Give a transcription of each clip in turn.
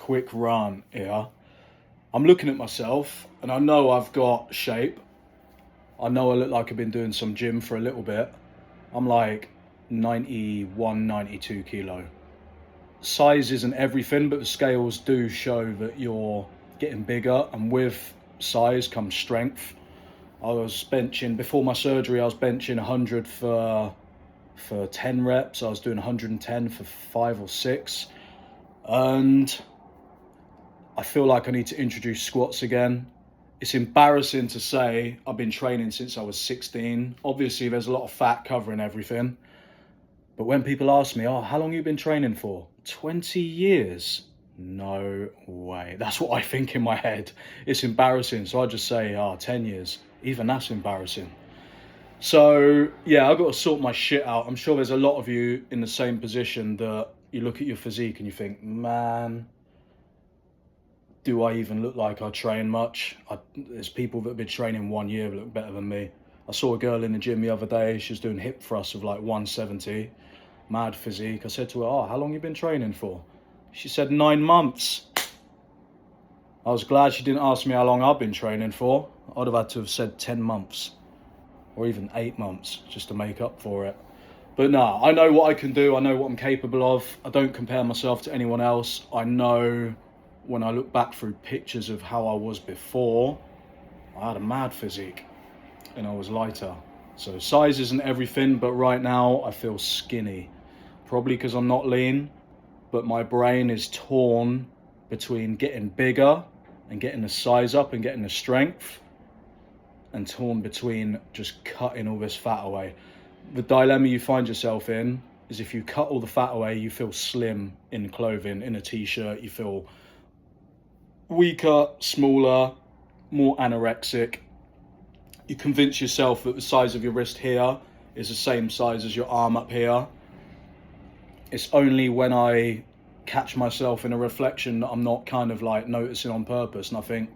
quick rant here. I'm looking at myself and I know I've got shape. I know I look like I've been doing some gym for a little bit. I'm like 91, 92 kilo. Size isn't everything, but the scales do show that you're getting bigger, and with size comes strength. I was benching, before my surgery, I was benching 100 for 10 reps. I was doing 110 for 5 or 6. And I feel like I need to introduce squats again. It's embarrassing to say I've been training since I was 16. Obviously, there's a lot of fat covering everything. But when people ask me, oh, how long have you been training for? 20 years? No way. That's what I think in my head. It's embarrassing. So I just say, 10 years. Even that's embarrassing. So, yeah, I've got to sort my shit out. I'm sure there's a lot of you in the same position that you look at your physique and you think, man, do I even look like I train much? There's people that have been training 1 year that look better than me. I saw a girl in the gym the other day. She was doing hip thrusts of like 170. Mad physique. I said to her, oh, how long have you been training for? She said 9 months. I was glad she didn't ask me how long I've been training for. I'd have had to have said 10 months or even 8 months just to make up for it. But no, I know what I can do. I know what I'm capable of. I don't compare myself to anyone else. I know when I look back through pictures of how I was before, I had a mad physique and I was lighter. So size isn't everything, but right now I feel skinny. Probably because I'm not lean, but my brain is torn between getting bigger and getting the size up and getting the strength, and torn between just cutting all this fat away. The dilemma you find yourself in is if you cut all the fat away, you feel slim in clothing, in a t-shirt, you feel weaker, smaller, more anorexic. You convince yourself that the size of your wrist here is the same size as your arm up here. It's only when I catch myself in a reflection that I'm not kind of like noticing on purpose, and I think,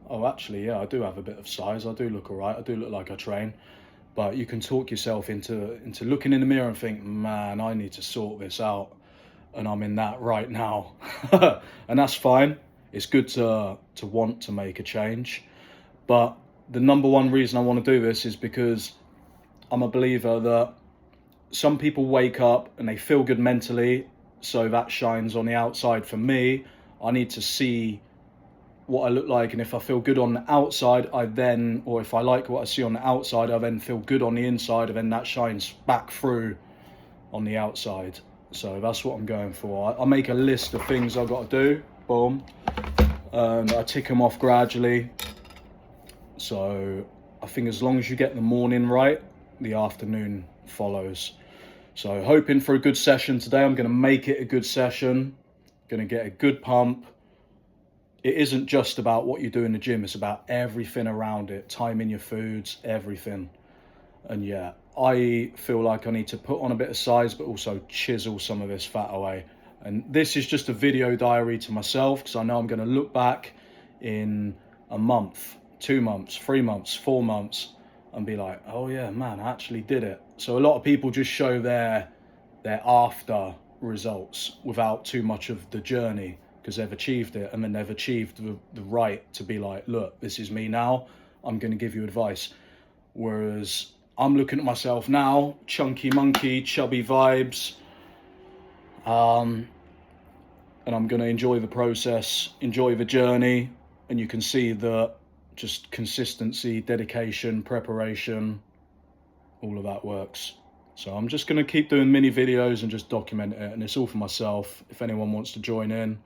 oh, actually, yeah, I do have a bit of size. I do look all right. I do look like I train. But you can talk yourself into looking in the mirror and think, man, I need to sort this out. And I'm in that right now. And that's fine. It's good to want to make a change. But the number one reason I want to do this is because I'm a believer that some people wake up and they feel good mentally, so that shines on the outside. For me, I need to see what I look like, and if I feel good on the outside, or if I like what I see on the outside, I then feel good on the inside, and then that shines back through on the outside. So that's what I'm going for. I make a list of things I've got to do, boom, and I tick them off gradually. So I think as long as you get the morning right, the afternoon follows. So hoping for a good session today. I'm going to make it a good session. Going to get a good pump. It isn't just about what you do in the gym. It's about everything around it. Timing your foods, everything. And yeah, I feel like I need to put on a bit of size, but also chisel some of this fat away. And this is just a video diary to myself, because I know I'm going to look back in a month, 2 months, 3 months, 4 months, and be like, oh yeah, man, I actually did it. So a lot of people just show their after results without too much of the journey, because they've achieved it, and then they've achieved the right to be like, look, this is me now, I'm going to give you advice. Whereas I'm looking at myself now, chunky monkey, chubby vibes, and I'm going to enjoy the process, enjoy the journey, and you can see that just consistency, dedication, preparation, all of that works. So I'm just going to keep doing mini videos and just document it, and it's all for myself. If anyone wants to join in,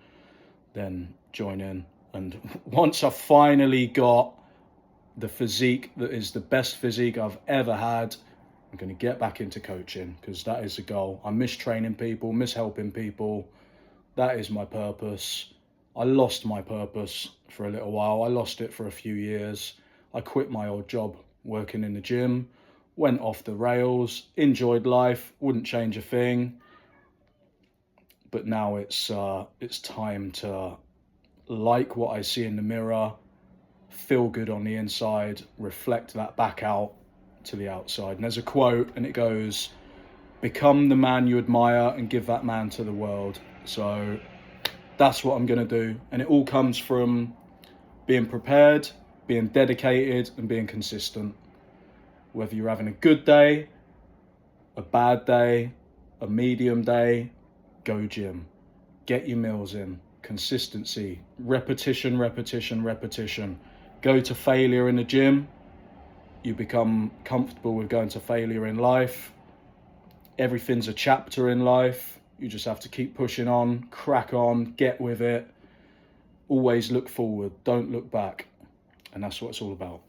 then join in. And once I finally got the physique that is the best physique I've ever had, I'm going to get back into coaching, because that is the goal. I miss training people, miss helping people. That is my purpose. I lost my purpose for a little while. I lost it for a few years. I quit my old job working in the gym, went off the rails, enjoyed life, wouldn't change a thing. But now it's time to like what I see in the mirror, feel good on the inside, reflect that back out to the outside. And there's a quote, and it goes, become the man you admire and give that man to the world. So That's what I'm going to do. And it all comes from being prepared, being dedicated, and being consistent. Whether you're having a good day, a bad day, a medium day, go gym. Get your meals in. Consistency, repetition, repetition, repetition. Go to failure in the gym. You become comfortable with going to failure in life. Everything's a chapter in life. You just have to keep pushing on, crack on, get with it. Always look forward, don't look back. And that's what it's all about.